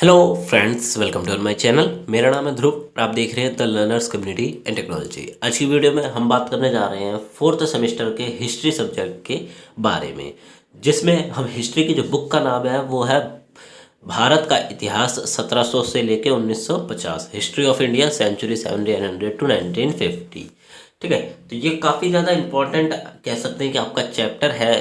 Hello friends, welcome to my channel. मेरा नाम है ध्रुव और आप देख रहे हैं the learners community and technology. आज की वीडियो में हम बात करने जा रहे हैं फोर्थ सेमेस्टर के हिस्ट्री सब्जेक्ट के बारे में, जिसमें हम हिस्ट्री की जो बुक का नाम है वो है भारत का इतिहास 1700 से लेके 1950, history of India century 1700 to 1950। ठीक है, तो ये काफ़ी ज़्यादा इम्पोर्टेंट कह सकते हैं कि आपका चैप्टर है।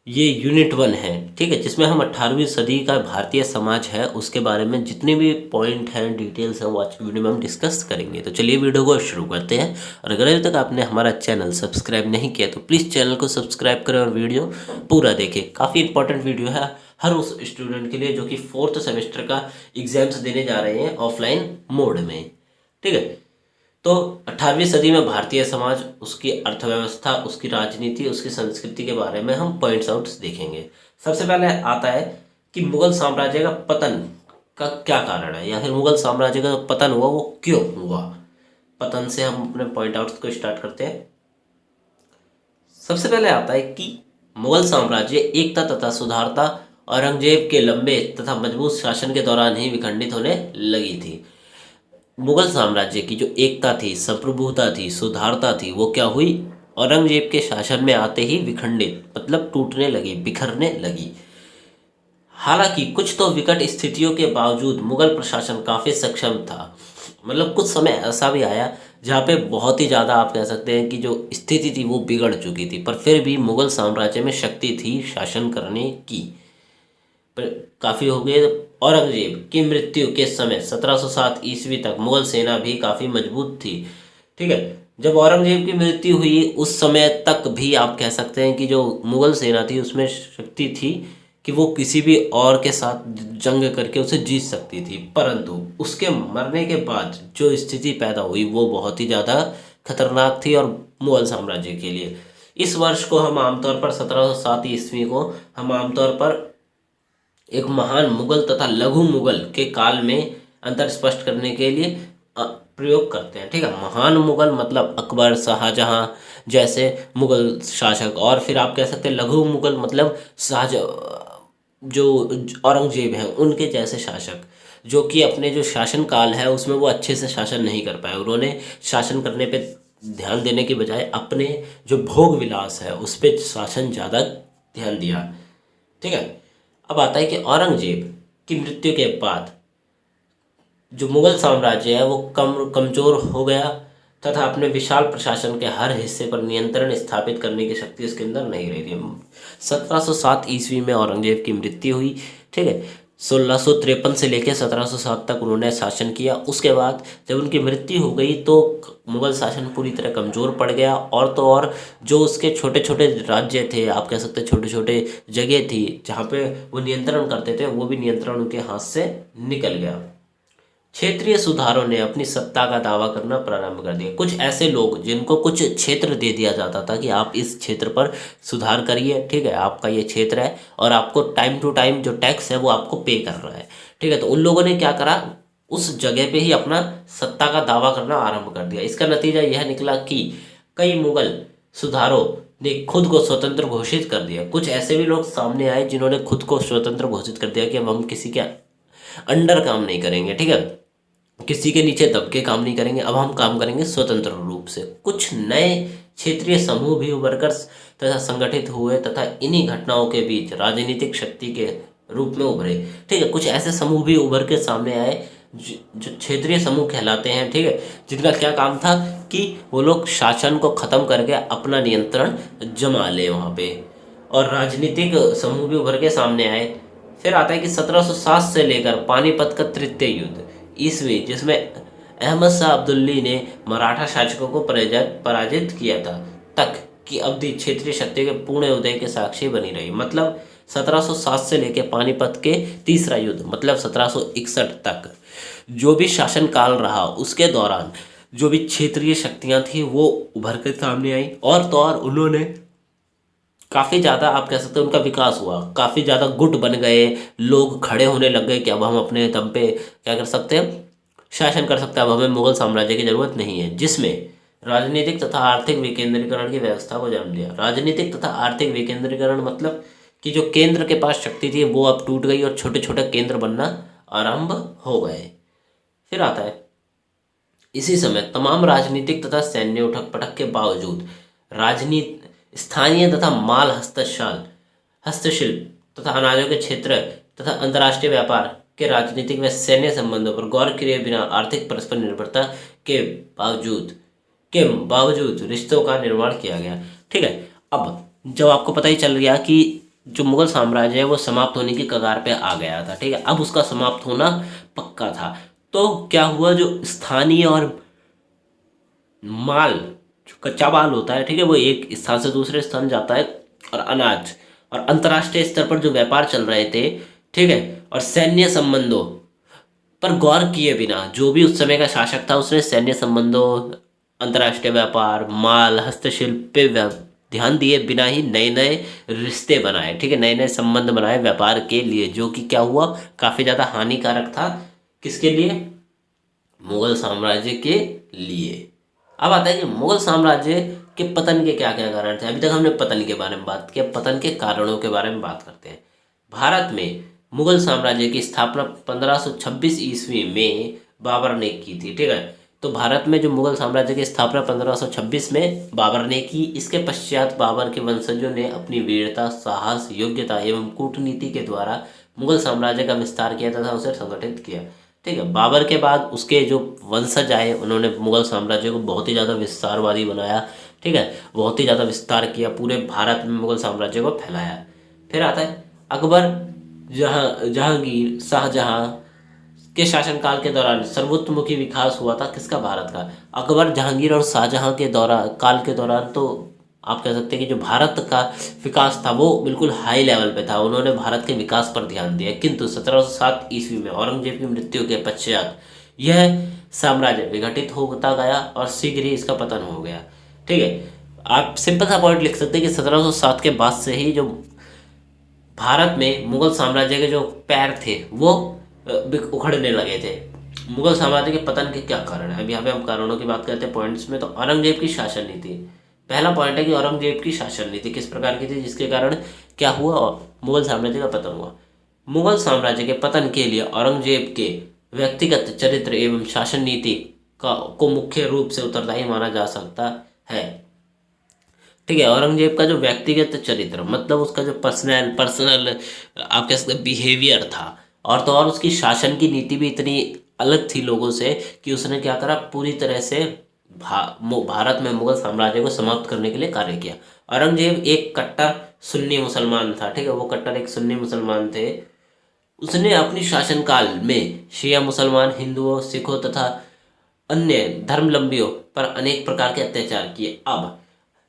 ये यूनिट 1 है, ठीक है, जिसमें हम 18वीं सदी का भारतीय समाज है उसके बारे में जितने भी पॉइंट हैं, डिटेल्स हैं, वो आज की वीडियो में हम डिस्कस करेंगे। तो चलिए वीडियो को शुरू करते हैं। और अगर अभी तक आपने हमारा चैनल सब्सक्राइब नहीं किया तो प्लीज़ चैनल को सब्सक्राइब करें और वीडियो पूरा देखें। काफ़ी इंपॉर्टेंट वीडियो है हर उस स्टूडेंट के लिए जो कि फोर्थ सेमेस्टर का एग्जाम्स देने जा रहे हैं ऑफलाइन मोड में। ठीक है, तो 18वीं सदी में भारतीय समाज, उसकी अर्थव्यवस्था, उसकी राजनीति, उसकी संस्कृति के बारे में हम पॉइंट्स आउट्स देखेंगे। सबसे पहले आता है कि मुगल साम्राज्य का पतन का क्या कारण है, या फिर मुगल साम्राज्य का पतन हुआ वो क्यों हुआ। पतन से हम अपने पॉइंट आउट्स को स्टार्ट करते हैं। सबसे पहले आता है कि मुगल साम्राज्य एकता तथा सुधारता औरंगजेब के लंबे तथा मजबूत शासन के दौरान ही विखंडित होने लगी थी। मुगल साम्राज्य की जो एकता थी, संप्रभुता थी, सुधारता थी, वो क्या हुई, औरंगजेब के शासन में आते ही विखंडित, मतलब टूटने लगी, बिखरने लगी। हालांकि कुछ तो विकट स्थितियों के बावजूद मुगल प्रशासन काफ़ी सक्षम था। मतलब कुछ समय ऐसा भी आया जहाँ पे बहुत ही ज़्यादा आप कह सकते हैं कि जो स्थिति थी वो बिगड़ चुकी थी, पर फिर भी मुगल साम्राज्य में शक्ति थी शासन करने की। काफ़ी हो गए। औरंगजेब की मृत्यु के समय 1707 ईस्वी तक मुगल सेना भी काफ़ी मजबूत थी। ठीक है, जब औरंगजेब की मृत्यु हुई उस समय तक भी आप कह सकते हैं कि जो मुगल सेना थी उसमें शक्ति थी कि वो किसी भी और के साथ जंग करके उसे जीत सकती थी। परंतु उसके मरने के बाद जो स्थिति पैदा हुई वो बहुत ही ज़्यादा खतरनाक थी और मुगल साम्राज्य के लिए। इस वर्ष को हम आमतौर पर 1707 ईस्वी को हम आमतौर पर एक महान मुगल तथा लघु मुगल के काल में अंतर स्पष्ट करने के लिए प्रयोग करते हैं। ठीक है, महान मुगल मतलब अकबर, शाहजहां जैसे मुगल शासक, और फिर आप कह सकते हैं लघु मुगल मतलब जो औरंगजेब हैं उनके जैसे शासक, जो कि अपने जो शासन काल है उसमें वो अच्छे से शासन नहीं कर पाए। उन्होंने शासन करने पे ध्यान देने की बजाय अपने जो भोग विलास है उस पर शासन ज़्यादा ध्यान दिया। ठीक है, अब आता है कि औरंगजेब की मृत्यु के बाद जो मुगल साम्राज्य है वो कमजोर हो गया तथा अपने विशाल प्रशासन के हर हिस्से पर नियंत्रण स्थापित करने की शक्ति उसके अंदर नहीं रही थी। 1707 ईस्वी में औरंगजेब की मृत्यु हुई। ठीक है, 1653 से लेकर 1707 तक उन्होंने शासन किया। उसके बाद जब उनकी मृत्यु हो गई तो मुगल शासन पूरी तरह कमज़ोर पड़ गया, और तो और जो उसके छोटे छोटे राज्य थे, आप कह सकते छोटे छोटे जगह थी जहाँ पे वो नियंत्रण करते थे, वो भी नियंत्रण उनके हाथ से निकल गया। क्षेत्रीय सुधारों ने अपनी सत्ता का दावा करना प्रारंभ कर दिया। कुछ ऐसे लोग जिनको कुछ क्षेत्र दे दिया जाता था कि आप इस क्षेत्र पर सुधार करिए, ठीक है, आपका ये क्षेत्र है और आपको टाइम टू टाइम जो टैक्स है वो आपको पे कर रहा है। ठीक है, तो उन लोगों ने क्या करा, उस जगह पे ही अपना सत्ता का दावा करना आरंभ कर दिया। इसका नतीजा यह निकला कि कई मुगल सुधारों ने खुद को स्वतंत्र घोषित कर दिया। कुछ ऐसे भी लोग सामने आए जिन्होंने खुद को स्वतंत्र घोषित कर दिया कि अब हम किसी के अंडर काम नहीं करेंगे, ठीक है, किसी के नीचे दब के काम नहीं करेंगे, अब हम काम करेंगे स्वतंत्र रूप से। कुछ नए क्षेत्रीय समूह भी उभर कर तथा संगठित हुए तथा इन्हीं घटनाओं के बीच राजनीतिक शक्ति के रूप में उभरे। ठीक है, कुछ ऐसे समूह भी उभर के सामने आए जो क्षेत्रीय समूह कहलाते हैं। ठीक है, जिनका क्या काम था कि वो लोग शासन को खत्म करके अपना नियंत्रण जमा ले वहाँ पे, और राजनीतिक समूह भी उभर के सामने आए। फिर आता है कि 1707 से लेकर पानीपत का तृतीय युद्ध ईस्वी, जिसमें अहमद शाह अब्दुल्ली ने मराठा शासकों को पराजित किया था, तक की अवधि क्षेत्रीय शक्ति के पूर्ण उदय के साक्षी बनी रही। मतलब 1707 से लेकर पानीपत के तीसरा युद्ध मतलब 1761 तक जो भी शासन काल रहा उसके दौरान जो भी क्षेत्रीय शक्तियां थी वो उभर कर सामने आई, और तो और उन्होंने काफ़ी ज़्यादा आप कह सकते हैं उनका विकास हुआ, काफ़ी ज़्यादा गुट बन गए, लोग खड़े होने लग गए कि अब हम अपने दम पे क्या कर सकते हैं, शासन कर सकते हैं, अब हमें मुगल साम्राज्य की ज़रूरत नहीं है, जिसमें राजनीतिक तथा आर्थिक विकेंद्रीकरण की व्यवस्था को जन्म दिया। राजनीतिक तथा आर्थिक विकेंद्रीकरण मतलब कि जो केंद्र के पास शक्ति थी वो अब टूट गई और छोटे छोटे केंद्र बनना आरंभ हो गए। फिर आता है, इसी समय तमाम राजनीतिक तथा सैन्य उठक पटक के बावजूद राजनीति स्थानीय तथा माल हस्तशिल्प तथा अनाजों के क्षेत्र तथा अंतर्राष्ट्रीय व्यापार के राजनीतिक व सैन्य संबंधों पर गौर किए बिना आर्थिक परस्पर निर्भरता के बावजूद रिश्तों का निर्माण किया गया। ठीक है, अब जब आपको पता ही चल गया कि जो मुगल साम्राज्य है वो समाप्त होने की कगार पे आ गया था, ठीक है, अब उसका समाप्त होना पक्का था, तो क्या हुआ, जो स्थानीय और माल, जो कच्चा माल होता है, ठीक है, वो एक स्थान से दूसरे स्थान जाता है, और अनाज और अंतर्राष्ट्रीय स्तर पर जो व्यापार चल रहे थे, ठीक है, और सैन्य संबंधों पर गौर किए बिना जो भी उस समय का शासक था उसने सैन्य संबंधों, अंतर्राष्ट्रीय व्यापार, माल हस्तशिल्प पे ध्यान दिए बिना ही नए नए रिश्ते बनाए, ठीक है, नए नए संबंध बनाए व्यापार के लिए, जो कि क्या हुआ, काफ़ी ज़्यादा हानिकारक था। किसके लिए? मुगल साम्राज्य के लिए। अब आता है कि मुगल साम्राज्य के पतन के क्या क्या कारण थे। अभी तक हमने पतन के बारे में बात किया, पतन के कारणों के बारे में बात करते हैं। भारत में मुगल साम्राज्य की स्थापना 1526 ईस्वी में बाबर ने की थी, ठीक है, तो भारत में जो मुगल साम्राज्य की स्थापना 1526 में बाबर ने की। इसके पश्चात बाबर के वंशजों ने अपनी वीरता, साहस, योग्यता एवं कूटनीति के द्वारा मुगल साम्राज्य का विस्तार किया तथा उसे संगठित किया। ठीक है, बाबर के बाद उसके जो वंशज आए उन्होंने मुगल साम्राज्य को बहुत ही ज़्यादा विस्तारवादी बनाया, ठीक है, बहुत ही ज़्यादा विस्तार किया, पूरे भारत में मुगल साम्राज्य को फैलाया। फिर आता है अकबर, जहांगीर, शाहजहां के शासनकाल के दौरान सर्वोत्तमुखी विकास हुआ था। किसका? भारत का। अकबर, जहांगीर और शाहजहां के काल के दौरान तो आप कह सकते हैं कि जो भारत का विकास था वो बिल्कुल हाई लेवल पे था, उन्होंने भारत के विकास पर ध्यान दिया। किंतु 1707 ईस्वी में औरंगजेब की मृत्यु के पश्चात यह साम्राज्य विघटित होता गया और शीघ्र ही इसका पतन हो गया। ठीक है, आप सिंपल सा पॉइंट लिख सकते हैं कि 1707 के बाद से ही जो भारत में मुगल साम्राज्य के जो पैर थे वो उखड़ने लगे थे। मुगल साम्राज्य के पतन के क्या कारण है? अब यहाँ पे हम कारणों की बात करते हैं पॉइंट्स में। तो औरंगजेब की शासन नीति, पहला पॉइंट है कि औरंगजेब की शासन नीति किस प्रकार की थी, जिसके कारण क्या हुआ, और मुगल साम्राज्य का पतन हुआ। मुगल साम्राज्य के पतन के लिए औरंगजेब के व्यक्तिगत चरित्र एवं शासन नीति को मुख्य रूप से उत्तरदायी माना जा सकता है। ठीक है, औरंगजेब का जो व्यक्तिगत चरित्र मतलब उसका जो पर्सनल आप कह सकते बिहेवियर था, और तो और उसकी शासन की नीति भी इतनी अलग थी लोगों से कि उसने क्या करा, पूरी तरह से भारत में मुगल साम्राज्य को समाप्त करने के लिए कार्य किया। औरंगजेब एक कट्टर सुन्नी मुसलमान था, ठीक है, वो कट्टर एक सुन्नी मुसलमान थे। उसने अपनी शासनकाल में शिया मुसलमान, हिंदुओं, सिखों तथा अन्य धर्मावलंबियों पर अनेक प्रकार के अत्याचार किए। अब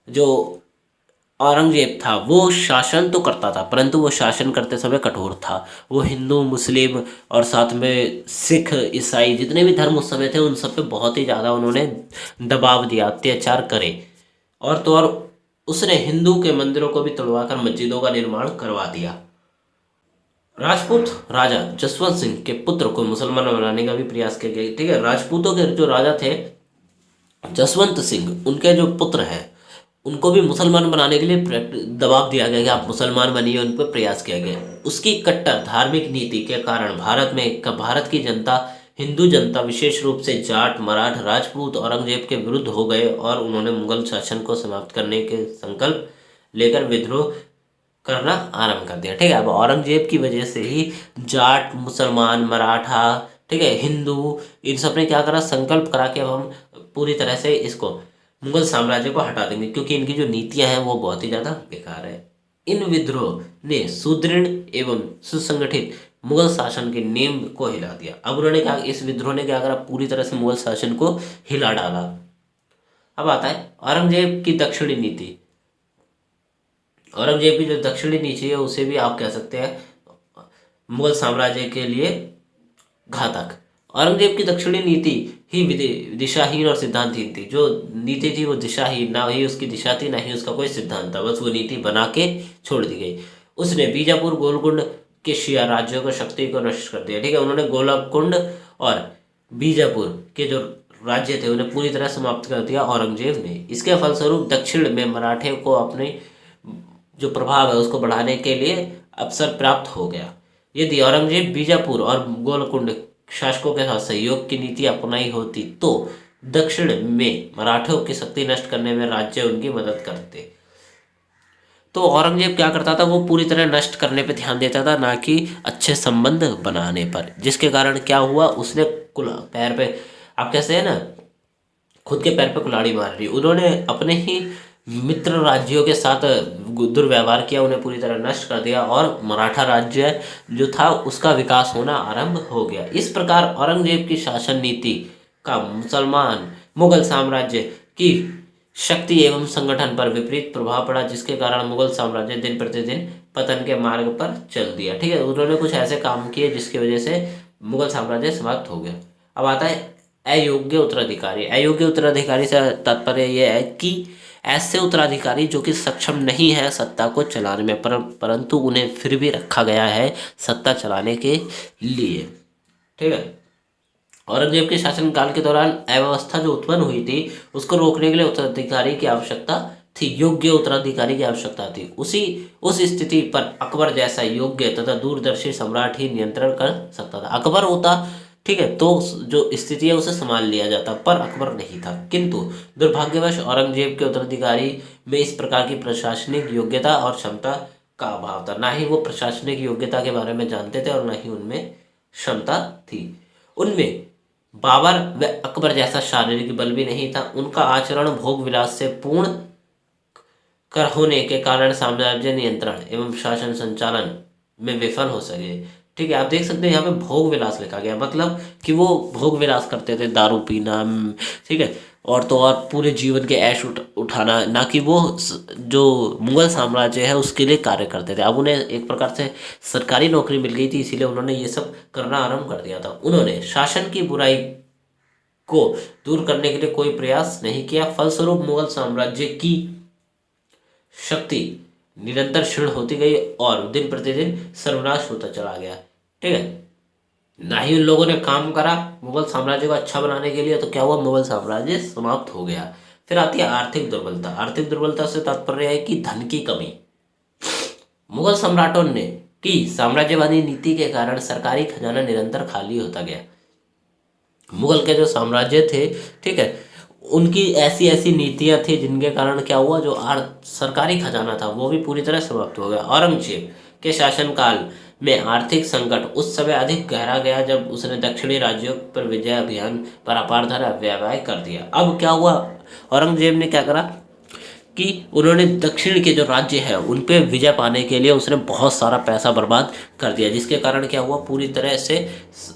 जो औरंगजेब था वो शासन तो करता था, परंतु वो शासन करते समय कठोर था। वो हिंदू, मुस्लिम और साथ में सिख, ईसाई जितने भी धर्म उस समय थे उन सब पे बहुत ही ज़्यादा उन्होंने दबाव दिया, अत्याचार करे। और तो और उसने हिंदू के मंदिरों को भी तोड़वाकर मस्जिदों का निर्माण करवा दिया। राजपूत राजा जसवंत सिंह के पुत्र को मुसलमान बनाने का भी प्रयास किया गया। ठीक है, राजपूतों के जो राजा थे जसवंत सिंह, उनके जो पुत्र हैं उनको भी मुसलमान बनाने के लिए दबाव दिया गया कि आप मुसलमान बनिए, उन पर प्रयास किया गया। उसकी कट्टर धार्मिक नीति के कारण भारत की जनता, हिंदू जनता विशेष रूप से जाट, मराठ, राजपूत औरंगजेब के विरुद्ध हो गए और उन्होंने मुगल शासन को समाप्त करने के संकल्प लेकर विद्रोह करना आरंभ कर दिया। ठीक है, अब औरंगजेब की वजह से ही जाट, मुसलमान, मराठा, ठीक है, हिंदू, इन सब ने क्या करा, संकल्प करा कि अब हम पूरी तरह से इसको मुगल साम्राज्य को हटा देंगे, क्योंकि इनकी जो नीतियां हैं वो बहुत ही ज़्यादा बेकार है। इन विद्रोह ने सुदृढ़ एवं सुसंगठित मुगल शासन के नींव को हिला दिया। अब उन्होंने कहा, इस विद्रोह ने क्या करा, पूरी तरह से मुगल शासन को हिला डाला। अब आता है औरंगजेब की दक्षिणी नीति। औरंगजेब की जो दक्षिणी नीति है उसे भी आप कह सकते हैं मुगल साम्राज्य के लिए घातक। औरंगजेब की दक्षिणी नीति ही दिशाहीन और सिद्धांतहीन थी। जो नीति थी वो दिशाहीन, ना ही उसकी दिशा थी ना ही उसका कोई सिद्धांत था, बस वो नीति बना के छोड़ दी गई। उसने बीजापुर, गोलकुंड के शिया राज्यों को शक्ति को नष्ट कर दिया। ठीक है, उन्होंने गोलकुंड और बीजापुर के जो राज्य थे उन्हें पूरी तरह समाप्त कर दिया औरंगजेब ने। इसके फलस्वरूप दक्षिण में मराठे को अपने जो प्रभाव है उसको बढ़ाने के लिए अवसर प्राप्त हो गया। यदि औरंगजेब बीजापुर और गोलकुंड शासकों के साथ सहयोग की नीति अपनाई होती तो दक्षिण में मराठों की शक्ति नष्ट करने में राज्य उनकी मदद करते। तो औरंगजेब क्या करता था, वो पूरी तरह नष्ट करने पे ध्यान देता था, ना कि अच्छे संबंध बनाने पर। जिसके कारण क्या हुआ, उसने कुल पैर पे, आप कैसे है ना, खुद के पैर पे कुल्हाड़ी मार ली। उन्होंने अपने ही मित्र राज्यों के साथ दुर्व्यवहार किया, उन्हें पूरी तरह नष्ट कर दिया और मराठा राज्य जो था उसका विकास होना आरंभ हो गया। इस प्रकार औरंगजेब की शासन नीति का मुगल साम्राज्य की शक्ति एवं संगठन पर विपरीत प्रभाव पड़ा, जिसके कारण मुगल साम्राज्य दिन प्रतिदिन पतन के मार्ग पर चल दिया। ठीक है, उन्होंने कुछ ऐसे काम किए जिसकी वजह से मुगल साम्राज्य समाप्त हो गया। अब आता है अयोग्य उत्तराधिकारी। अयोग्य उत्तराधिकारी से तात्पर्य यह है कि ऐसे उत्तराधिकारी जो कि सक्षम नहीं है सत्ता को चलाने में, परंतु उन्हें फिर भी रखा गया है सत्ता चलाने के लिए। ठीक है, औरंगजेब के शासनकाल के दौरान अव्यवस्था जो उत्पन्न हुई थी उसको रोकने के लिए उत्तराधिकारी की आवश्यकता थी, योग्य उत्तराधिकारी की आवश्यकता थी। उस स्थिति पर अकबर जैसा योग्य तथा दूरदर्शी सम्राट ही नियंत्रण कर सकता था। अकबर होता, ठीक है, तो जो स्थिति है उसे संभाल लिया जाता, पर अकबर नहीं था। किंतु दुर्भाग्यवश औरंगजेब के उत्तराधिकारी में इस प्रकार की प्रशासनिक योग्यता और क्षमता का अभाव था। ना ही वो प्रशासनिक योग्यता के बारे में जानते थे और ना ही उनमें क्षमता थी। उनमें बाबर व अकबर जैसा शारीरिक बल भी नहीं था। उनका आचरण भोग विलास से पूर्ण कर होने के कारण साम्राज्य नियंत्रण एवं शासन संचालन में विफल हो सके। ठीक है, आप देख सकते हैं यहाँ पे भोग विलास लिखा गया, मतलब कि वो भोग विलास करते थे, दारू पीना, ठीक है, और तो और पूरे जीवन के ऐश उठाना, ना कि वो जो मुगल साम्राज्य है उसके लिए कार्य करते थे। अब उन्हें एक प्रकार से सरकारी नौकरी मिल गई थी, इसीलिए उन्होंने ये सब करना आरंभ कर दिया था। उन्होंने शासन की बुराई को दूर करने के लिए कोई प्रयास नहीं किया। फलस्वरूप मुगल साम्राज्य की शक्ति निरंतर क्षीण होती गई और दिन प्रतिदिन सर्वनाश होता चला गया। ठीक है, ना ही उन लोगों ने काम करा मुगल साम्राज्य को अच्छा बनाने के लिए, तो क्या हुआ, मुगल साम्राज्य समाप्त हो गया। फिर आती है आर्थिक दुर्बलता। आर्थिक दुर्बलता से तात्पर्य है कि धन की कमी। मुगल सम्राटों ने की साम्राज्यवादी नीति के कारण सरकारी खजाना निरंतर खाली होता गया। मुगल के जो साम्राज्य थे, ठीक है, उनकी ऐसी ऐसी नीतियां थी जिनके कारण क्या हुआ, जो सरकारी खजाना था वो भी पूरी तरह समाप्त हो गया। औरंगजेब के शासनकाल में आर्थिक संकट उस समय अधिक गहरा गया जब उसने दक्षिणी राज्यों पर विजय अभियान पर अपार धन व्यय कर दिया। अब क्या हुआ, औरंगजेब ने क्या करा कि उन्होंने दक्षिण के जो राज्य है उन पे विजय पाने के लिए उसने बहुत सारा पैसा बर्बाद कर दिया, जिसके कारण क्या हुआ, पूरी तरह से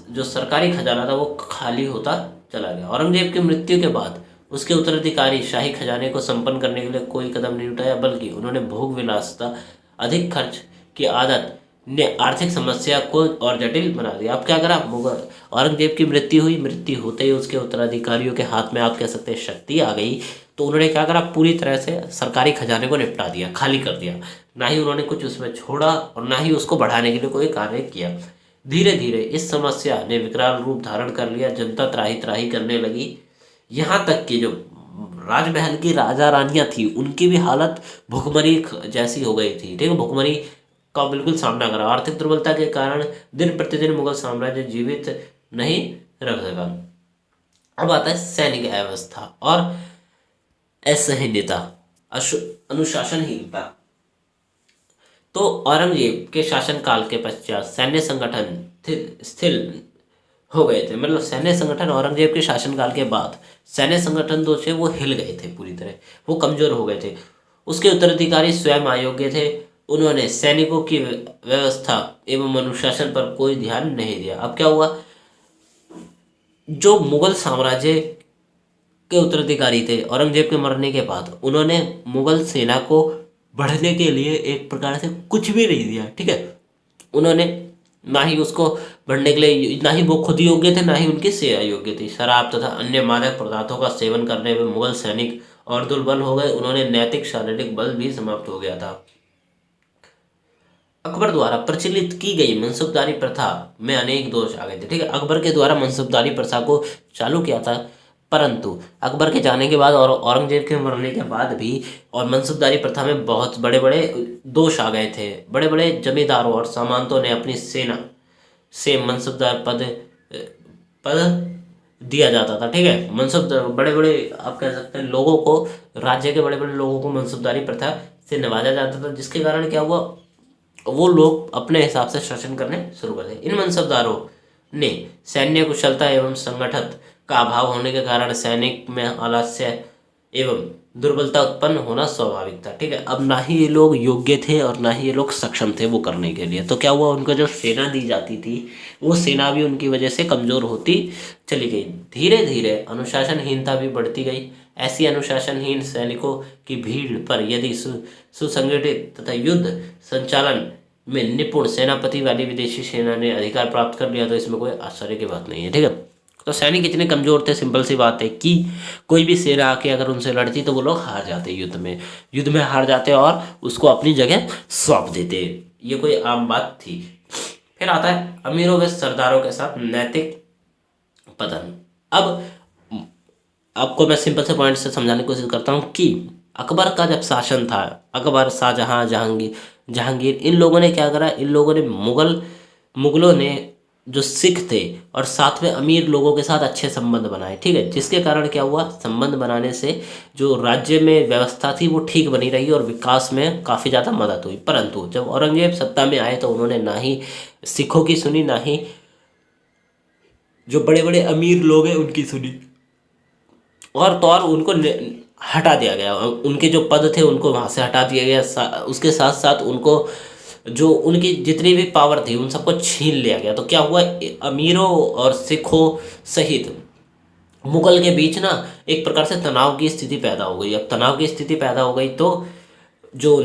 जो सरकारी खजाना था वो खाली होता चला गया। औरंगजेब की मृत्यु के बाद उसके उत्तराधिकारी शाही खजाने को संपन्न करने के लिए कोई कदम नहीं उठाया, बल्कि उन्होंने भोग विलासिता, अधिक खर्च की आदत ने आर्थिक समस्या को और जटिल बना दिया। अब क्या करा, मुगल औरंगजेब की मृत्यु हुई, मृत्यु होते ही उसके उत्तराधिकारियों के हाथ में, आप कह सकते हैं, शक्ति आ गई। तो उन्होंने क्या करा, पूरी तरह से सरकारी खजाने को निपटा दिया, खाली कर दिया। ना ही उन्होंने कुछ उसमें छोड़ा और ना ही उसको बढ़ाने के लिए कोई कार्य किया। धीरे धीरे इस समस्या ने विकराल रूप धारण कर लिया। जनता त्राही त्राही करने लगी। यहाँ तक कि जो राजमहल की राजा रानियां थी उनकी भी हालत भुखमरी जैसी हो गई थी। ठीक है, भुखमरी का बिल्कुल सामना करा। आर्थिक दुर्बलता के कारण दिन प्रतिदिन मुगल साम्राज्य जीवित नहीं रह सका। अब आता है सैनिक अव्यवस्था और असहनीयता, अनुशासनहीनता। तो औरंगजेब के शासनकाल के पश्चात सैन्य संगठन स्थिर हो गए थे। मतलब सैन्य संगठन औरंगजेब के शासनकाल के बाद सैन्य संगठन जो थे वो हिल गए थे, पूरी तरह वो कमजोर हो गए थे। उसके उत्तराधिकारी स्वयं अयोग्य थे। उन्होंने सैनिकों की व्यवस्था एवं अनुशासन पर कोई ध्यान नहीं दिया। अब क्या हुआ, जो मुगल साम्राज्य के उत्तराधिकारी थे औरंगजेब के मरने के बाद, उन्होंने मुगल सेना को बढ़ने के लिए एक प्रकार से कुछ भी नहीं दिया। ठीक है, उन्होंने ना ही उसको बढ़ने के लिए, ना ही वो खुद योग्य थे, ना ही उनकी सेना योग्य थी। शराब तथा अन्य मादक पदार्थों का सेवन करने में मुगल सैनिक और दुर्बल हो गए। उन्होंने नैतिक शारीरिक बल भी समाप्त हो गया था। अकबर द्वारा प्रचलित की गई मनसबदारी प्रथा में अनेक दोष आ गए थे। ठीक है, अकबर के द्वारा मनसबदारी प्रथा को चालू किया था, परंतु अकबर के जाने के बाद और औरंगजेब के मरने के बाद भी और मनसबदारी प्रथा में बहुत बड़े बड़े दोष आ गए थे। बड़े बड़े जमींदारों और सामंतों ने अपनी सेना से मनसबदार पद दिया जाता था। ठीक है, मनसब बड़े बड़े आप कह सकते हैं लोगों को, राज्य के बड़े बड़े लोगों को मनसबदारी प्रथा से नवाजा जाता था, जिसके कारण क्या हुआ, वो लोग अपने हिसाब से शासन करने शुरू कर दिए। इन मनसबदारों ने सैन्य कुशलता एवं संगठन का अभाव होने के कारण सैनिक में आलस्य एवं दुर्बलता उत्पन्न होना स्वाभाविक था। ठीक है, अब ना ही ये लोग योग्य थे और ना ही ये लोग सक्षम थे वो करने के लिए। तो क्या हुआ, उनको जो सेना दी जाती थी वो सेना भी उनकी वजह से कमज़ोर होती चली गई। धीरे धीरे अनुशासनहीनता भी बढ़ती गई। ऐसी अनुशासनहीन सैनिकों की भीड़ पर यदि सुसंगठित तथा युद्ध संचालन में निपुण सेनापति वाली विदेशी सेना ने अधिकार प्राप्त कर लिया तो इसमें कोई आश्चर्य की बात नहीं है। ठीक है, तो सैनिक इतने कमज़ोर थे, सिंपल सी बात है कि कोई भी सेना आके अगर उनसे लड़ती तो वो लोग हार जाते, युद्ध में हार जाते और उसको अपनी जगह सौंप देते। ये कोई आम बात थी। फिर आता है अमीरों व सरदारों के साथ नैतिक पतन। अब आपको मैं सिंपल से पॉइंट से समझाने की कोशिश करता हूँ कि अकबर का जब शासन था, अकबर, शाहजहाँ, जहांगीर, इन लोगों ने क्या करा, इन लोगों ने मुगलों ने जो सिख थे और साथ में अमीर लोगों के साथ अच्छे संबंध बनाए। ठीक है, जिसके कारण क्या हुआ, संबंध बनाने से जो राज्य में व्यवस्था थी वो ठीक बनी रही और विकास में काफ़ी ज़्यादा मदद हुई। परंतु जब औरंगजेब सत्ता में आए तो उन्होंने ना ही सिखों की सुनी, ना ही जो बड़े बड़े अमीर लोग हैं उनकी सुनी, और तो और उनको हटा दिया गया। उनके जो पद थे उनको वहाँ से हटा दिया गया। उसके साथ साथ उनको जो उनकी जितनी भी पावर थी उन सबको छीन लिया गया। तो क्या हुआ, अमीरों और सिखों सहित मुगल के बीच ना एक प्रकार से तनाव की स्थिति पैदा हो गई। अब तनाव की स्थिति पैदा हो गई तो जो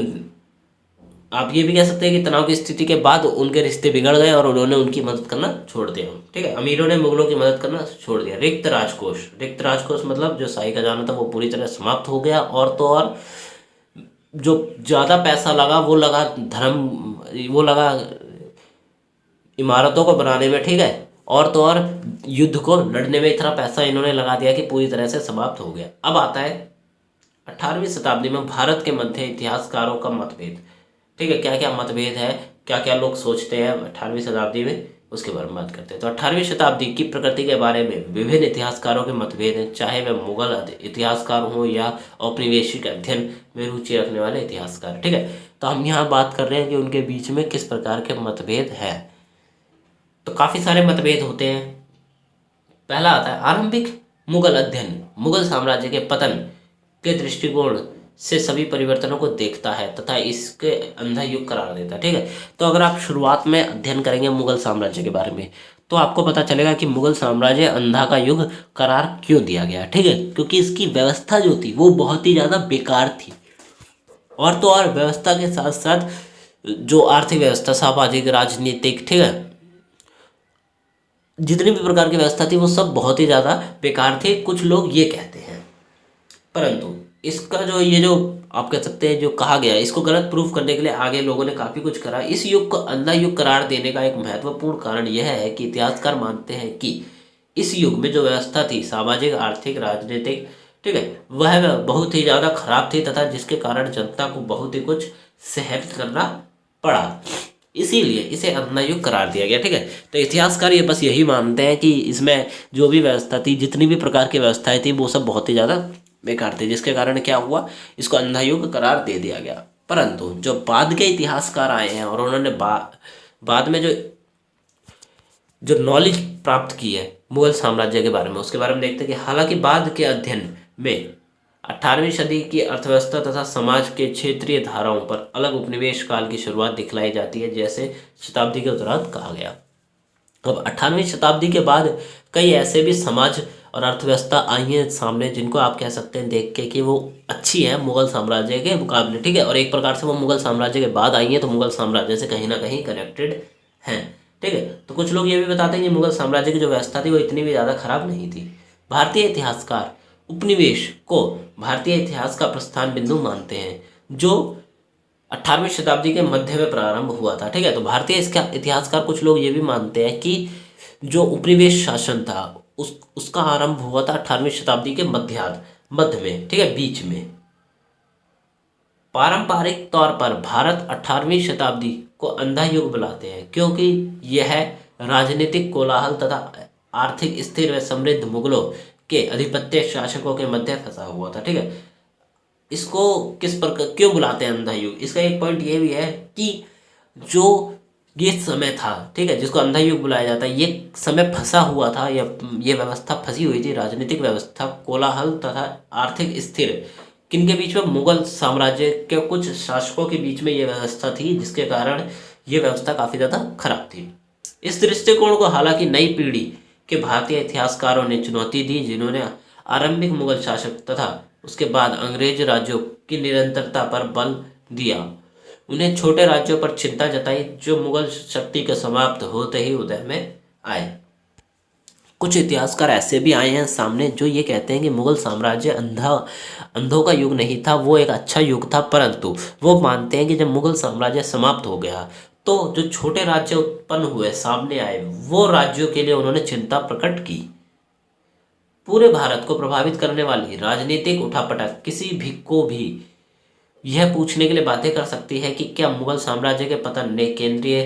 आप ये भी कह सकते हैं कि तनाव की स्थिति के बाद उनके रिश्ते बिगड़ गए और उन्होंने उनकी मदद करना छोड़ दिया। ठीक है, अमीरों ने मुगलों की मदद करना छोड़ दिया। रिक्त राजकोष मतलब जो शाही खजाना था वो पूरी तरह समाप्त हो गया। और तो और जो ज़्यादा पैसा लगा वो लगा इमारतों को बनाने में। ठीक है, और तो और युद्ध को लड़ने में इतना पैसा इन्होंने लगा दिया कि पूरी तरह से समाप्त हो गया। अब आता है 18वीं शताब्दी में भारत के मध्य इतिहासकारों का मतभेद। ठीक है, क्या क्या मतभेद है, क्या क्या लोग सोचते हैं 18वीं शताब्दी में, उसके बारे में बात करते हैं। तो 18वीं शताब्दी की प्रकृति के बारे में विभिन्न इतिहासकारों के मतभेद हैं, चाहे वह मुगल इतिहासकार हों या औपनिवेशिक अध्ययन में रुचि रखने वाले इतिहासकार। ठीक है, तो हम यहाँ बात कर रहे हैं कि उनके बीच में किस प्रकार के मतभेद हैं। तो काफ़ी सारे मतभेद होते हैं। पहला आता है आरंभिक मुगल अध्ययन मुगल साम्राज्य के पतन के दृष्टिकोण से सभी परिवर्तनों को देखता है तथा इसके अंधा युग करार देता है। ठीक है, तो अगर आप शुरुआत में अध्ययन करेंगे मुगल साम्राज्य के बारे में तो आपको पता चलेगा कि मुगल साम्राज्य अंधा का युग करार क्यों दिया गया। ठीक है, क्योंकि इसकी व्यवस्था जो थी वो बहुत ही ज़्यादा बेकार थी। और तो और व्यवस्था के साथ साथ जो आर्थिक व्यवस्था, सामाजिक, राजनीतिक, ठीक है, जितनी भी प्रकार की व्यवस्था थी वो सब बहुत ही ज़्यादा बेकार थी, कुछ लोग ये कहते हैं। परंतु इसका जो आप कह सकते हैं जो कहा गया है, इसको गलत प्रूफ करने के लिए आगे लोगों ने काफ़ी कुछ करा। इस युग को अंधा युग करार देने का एक महत्वपूर्ण कारण यह है कि इतिहासकार मानते हैं कि इस युग में जो व्यवस्था थी, सामाजिक, आर्थिक, राजनीतिक, ठीक है, वह बहुत ही ज़्यादा खराब थी तथा जिसके कारण जनता को बहुत ही कुछ सहन करना पड़ा। इसीलिए इसे अंधा युग करार दिया गया। ठीक है, तो इतिहासकार ये बस यही मानते हैं कि इसमें जो भी व्यवस्था थी, जितनी भी प्रकार की व्यवस्थाएं थी, वो सब बहुत ही ज़्यादा बेकार थे, जिसके कारण क्या हुआ, इसको अंधा युग करार दे दिया गया। परंतु जो बाद के इतिहासकार आए हैं और उन्होंने बाद में जो नॉलेज प्राप्त की है मुगल साम्राज्य के बारे में, उसके बारे में देखते हैं कि हालांकि बाद के अध्ययन में 18वीं सदी की अर्थव्यवस्था तथा समाज के क्षेत्रीय धाराओं पर अलग उपनिवेश काल की शुरुआत दिखलाई जाती है, जैसे शताब्दी के दौरान कहा गया। अब 18वीं शताब्दी के बाद कई ऐसे भी समाज और अर्थव्यवस्था आई है सामने जिनको आप कह सकते हैं देख के कि वो अच्छी है मुगल साम्राज्य के मुकाबले। ठीक है, और एक प्रकार से वो मुगल साम्राज्य के बाद आई है तो मुगल साम्राज्य से कहीं ना कहीं कनेक्टेड हैं। ठीक है, तो कुछ लोग ये भी बताते हैं कि मुगल साम्राज्य की जो व्यवस्था थी वो इतनी भी ज़्यादा खराब नहीं थी। भारतीय इतिहासकार उपनिवेश को भारतीय इतिहास का प्रस्थान बिंदु मानते हैं जो 18वीं शताब्दी के मध्य में प्रारंभ हुआ था। ठीक है, तो भारतीय इसका इतिहासकार कुछ लोग ये भी मानते हैं कि जो उपनिवेश शासन था उसका आरंभ हुआ था 18वीं शताब्दी के मध्य में, ठीक है, बीच में। पारंपरिक तौर पर भारत 18वीं शताब्दी को अंधा युग बुलाते हैं, क्योंकि यह राजनीतिक कोलाहल तथा आर्थिक स्थिर व समृद्ध मुगलों के आधिपत्य शासकों के मध्य फंसा हुआ था, ठीक है। इसको किस प्रकार क्यों बुलाते हैं अंधा युग, इसका एक पॉइंट ये भी है कि जो ये समय था, ठीक है, जिसको अंधा युग बुलाया जाता है, ये समय फंसा हुआ था, या ये व्यवस्था फंसी हुई थी, राजनीतिक व्यवस्था कोलाहल तथा आर्थिक स्थिर किनके बीच में, मुगल साम्राज्य के कुछ शासकों के बीच में ये व्यवस्था थी, जिसके कारण ये व्यवस्था काफ़ी ज़्यादा खराब थी। इस दृष्टिकोण को हालांकि नई पीढ़ी के भारतीय इतिहासकारों ने चुनौती दी, जिन्होंने आरंभिक मुगल शासक तथा उसके बाद अंग्रेज राज्यों की निरंतरता पर बल दिया। उन्हें छोटे राज्यों पर चिंता जताई, जो मुगल शक्ति के समाप्त होते ही उदय में आए। कुछ इतिहासकार ऐसे भी आए हैं सामने जो ये कहते हैं कि मुगल साम्राज्य अंधों का युग नहीं था, वो एक अच्छा युग था, परंतु वो मानते हैं कि जब मुगल साम्राज्य समाप्त हो गया तो जो छोटे राज्य उत्पन्न हुए, सामने आए, वो राज्यों के लिए उन्होंने चिंता प्रकट की। पूरे भारत को प्रभावित करने वाली राजनीतिक उठापटक किसी भी को भी यह पूछने के लिए बातें कर सकती है कि क्या मुगल साम्राज्य के पतन ने केंद्रीय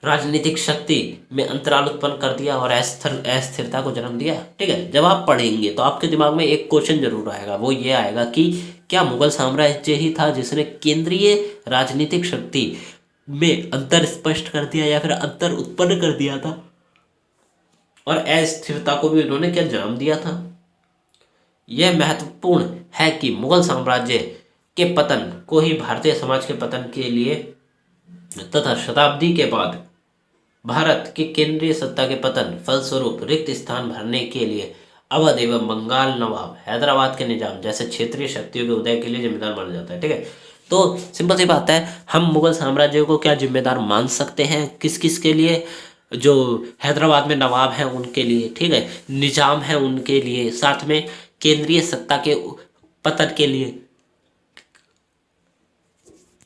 राजनीतिक शक्ति में अंतराल उत्पन्न कर दिया और अस्थिरता को जन्म दिया, ठीक है। जब आप पढ़ेंगे तो आपके दिमाग में एक क्वेश्चन जरूर आएगा, वो ये आएगा कि क्या मुगल साम्राज्य ही था जिसने केंद्रीय राजनीतिक शक्ति में अंतर स्पष्ट कर दिया, या फिर अंतर उत्पन्न कर दिया था, और अस्थिरता को भी उन्होंने क्या जन्म दिया था। यह महत्वपूर्ण है कि मुगल साम्राज्य के पतन को ही भारतीय समाज के पतन के लिए तथा शताब्दी के बाद भारत की केंद्रीय सत्ता के पतन फलस्वरूप रिक्त स्थान भरने के लिए अवध एवं बंगाल नवाब, हैदराबाद के निजाम जैसे क्षेत्रीय शक्तियों के उदय के लिए जिम्मेदार माना जाता है, ठीक है। तो सिंपल सी बात है, हम मुगल साम्राज्य को क्या जिम्मेदार मान सकते हैं, किस किस के लिए, जो हैदराबाद में नवाब हैं उनके लिए, ठीक है, निजाम है उनके लिए, साथ में केंद्रीय सत्ता के पतन के लिए।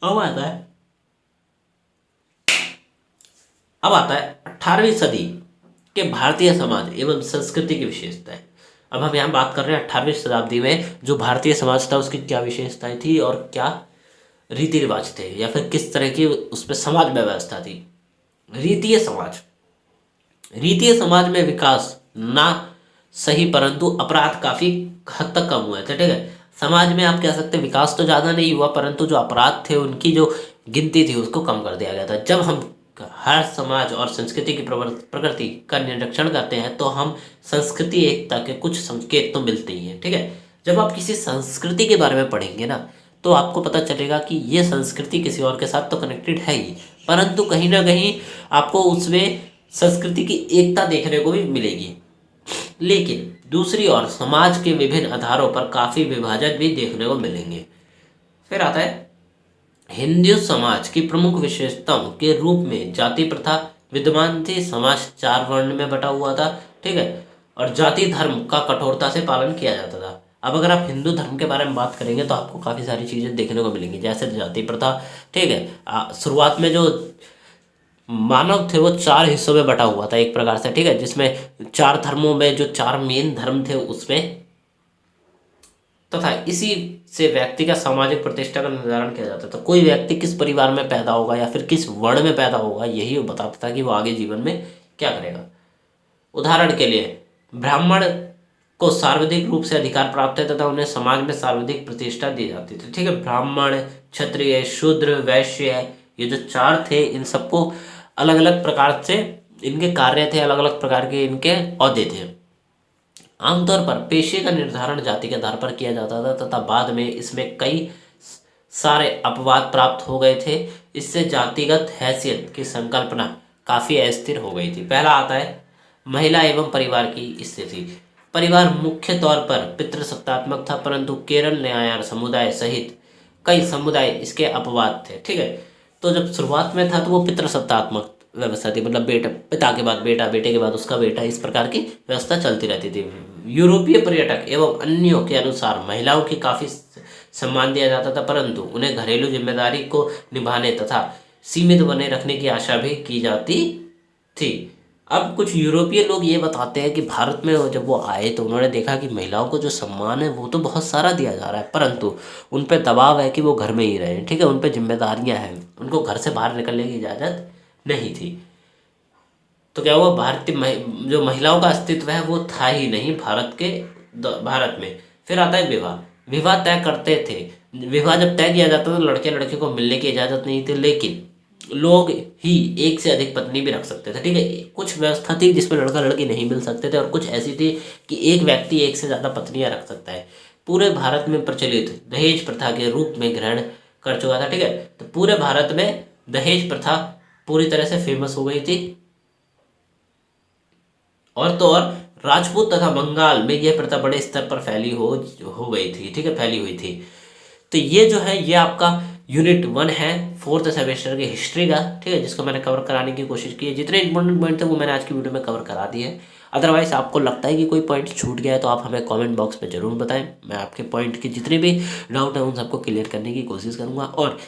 अब आता है 18वीं सदी के भारतीय समाज एवं संस्कृति की विशेषताएं। अब हम यहाँ बात कर रहे हैं 18वीं शताब्दी में जो भारतीय समाज था उसकी क्या विशेषताएं थी और क्या रीति रिवाज थे, या फिर किस तरह की उसमें समाज में व्यवस्था थी। रीतीय समाज में विकास ना सही, परंतु अपराध काफी हद तक कम हुए थे, ठीक है। समाज में आप कह सकते हैं विकास तो ज़्यादा नहीं हुआ, परंतु जो अपराध थे उनकी जो गिनती थी उसको कम कर दिया गया था। जब हम हर समाज और संस्कृति की प्रकृति का निरीक्षण करते हैं तो हम संस्कृति एकता के कुछ संकेत तो मिलते ही हैं, ठीक है। जब आप किसी संस्कृति के बारे में पढ़ेंगे ना तो आपको पता चलेगा कि ये संस्कृति किसी और के साथ तो कनेक्टेड है ही, परंतु कहीं ना कहीं आपको उसमें संस्कृति की एकता देखने को भी मिलेगी। लेकिन दूसरी ओर समाज के विभिन्न आधारों पर काफ़ी विभाजन भी देखने को मिलेंगे। फिर आता है हिंदू समाज की प्रमुख विशेषताओं के रूप में जाति प्रथा विद्यमान थी। समाज 4 वर्ण में बटा हुआ था, ठीक है, और जाति धर्म का कठोरता से पालन किया जाता था। अब अगर आप हिंदू धर्म के बारे में बात करेंगे तो आपको काफ़ी सारी चीज़ें देखने को मिलेंगी, जैसे जाति प्रथा, ठीक है। शुरुआत में जो मानव थे वो 4 हिस्सों में बटा हुआ था एक प्रकार से, ठीक है, जिसमें 4 धर्मों में जो 4 मेन धर्म थे उसमें, तथा इसी से व्यक्ति का सामाजिक प्रतिष्ठा का निर्धारण किया जाता था। कोई व्यक्ति किस परिवार में पैदा होगा या फिर किस वर्ण में पैदा होगा यही वो बताता था कि वो आगे जीवन में क्या करेगा। उदाहरण के लिए ब्राह्मण को सर्वाधिक रूप से अधिकार प्राप्त है तथा उन्हें समाज में सर्वाधिक प्रतिष्ठा दी जाती थी, ठीक है। ब्राह्मण, क्षत्रिय, शूद्र, वैश्य, ये जो 4 थे इन सबको अलग अलग प्रकार से इनके कार्य थे, अलग अलग प्रकार के इनके ओहदे थे। आमतौर पर पेशे का निर्धारण जाति के आधार पर किया जाता था तथा बाद में इसमें कई सारे अपवाद प्राप्त हो गए थे। इससे जातिगत हैसियत की संकल्पना काफ़ी अस्थिर हो गई थी। पहला आता है महिला एवं परिवार की स्थिति। परिवार मुख्य तौर पर पितृसत्तात्मक था, परंतु केरल न्यायार समुदाय सहित कई समुदाय इसके अपवाद थे, ठीक है। तो जब शुरुआत में था तो वो पितृसत्तात्मक व्यवस्था थी, मतलब बेटा, पिता के बाद बेटा, बेटे के बाद उसका बेटा, इस प्रकार की व्यवस्था चलती रहती थी। यूरोपीय पर्यटक एवं अन्यों के अनुसार महिलाओं की काफ़ी सम्मान दिया जाता था, परंतु उन्हें घरेलू जिम्मेदारी को निभाने तथा सीमित बने रखने की आशा भी की जाती थी। अब कुछ यूरोपीय लोग ये बताते हैं कि भारत में जब वो आए तो उन्होंने देखा कि महिलाओं को जो सम्मान है वो तो बहुत सारा दिया जा रहा है, परंतु उन पर दबाव है कि वो घर में ही रहें, ठीक है, उन पर जिम्मेदारियां हैं, उनको घर से बाहर निकलने की इजाज़त नहीं थी। तो क्या हुआ, जो महिलाओं का अस्तित्व है वो था ही नहीं भारत में। फिर आता है विवाह। विवाह तय करते थे। विवाह जब तय किया जाता था तो लड़के लड़के को मिलने की इजाज़त नहीं थी, लेकिन लोग ही एक से अधिक पत्नी भी रख सकते थे, ठीक है। कुछ व्यवस्था थी जिसमें लड़का लड़की नहीं मिल सकते थे, और कुछ ऐसी थी कि एक व्यक्ति एक से ज़्यादा पत्नियां रख सकता है। पूरे भारत में प्रचलित दहेज प्रथा के रूप में ग्रहण कर चुका था, ठीक है। तो पूरे भारत में दहेज प्रथा पूरी तरह से फेमस हो गई थी। और तो और राजपूत तथा बंगाल में यह प्रथा बड़े स्तर पर हो गई थी, ठीक है, फैली हुई थी। तो ये जो है ये आपका यूनिट 1 है 4th सेमेस्टर की हिस्ट्री का, ठीक है, जिसको मैंने कवर कराने की कोशिश की है। जितने इंपॉर्टेंट पॉइंट थे वो मैंने आज की वीडियो में कवर करा दिए हैं। अदरवाइज आपको लगता है कि कोई पॉइंट छूट गया है तो आप हमें कमेंट बॉक्स में ज़रूर बताएं। मैं आपके पॉइंट के जितने भी डाउट हैं उन सबको क्लियर करने की कोशिश करूँगा। और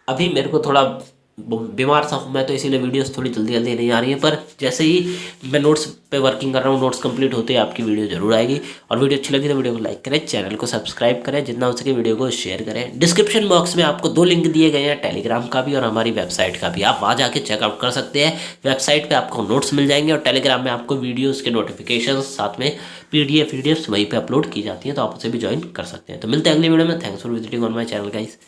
अभी मेरे को थोड़ा बीमार सा हूँ मैं, तो इसीलिए वीडियोस थोड़ी जल्दी जल्दी नहीं आ रही है, पर जैसे ही मैं नोट्स पे वर्किंग कर रहा हूँ, नोट्स कंप्लीट होते ही आपकी वीडियो जरूर आएगी। और वीडियो अच्छी लगी तो वीडियो को लाइक करें, चैनल को सब्सक्राइब करें, जितना हो सके वीडियो को शेयर करें। डिस्क्रिप्शन बॉक्स में आपको 2 लिंक दिए गए हैं, टेलीग्राम का भी और हमारी वेबसाइट का भी, आप वहाँ जाके चेकआउट कर सकते हैं। वेबसाइट पर आपको नोट्स मिल जाएंगे और टेलीग्राम में आपको वीडियोज़ के नोटिफिकेशन साथ में PDF वहीं पर अपलोड की जाती हैं, तो आप उसे भी ज्वाइन कर सकते हैं। तो मिलते हैं अगली वीडियो में। Thanks for visiting on my channel guys.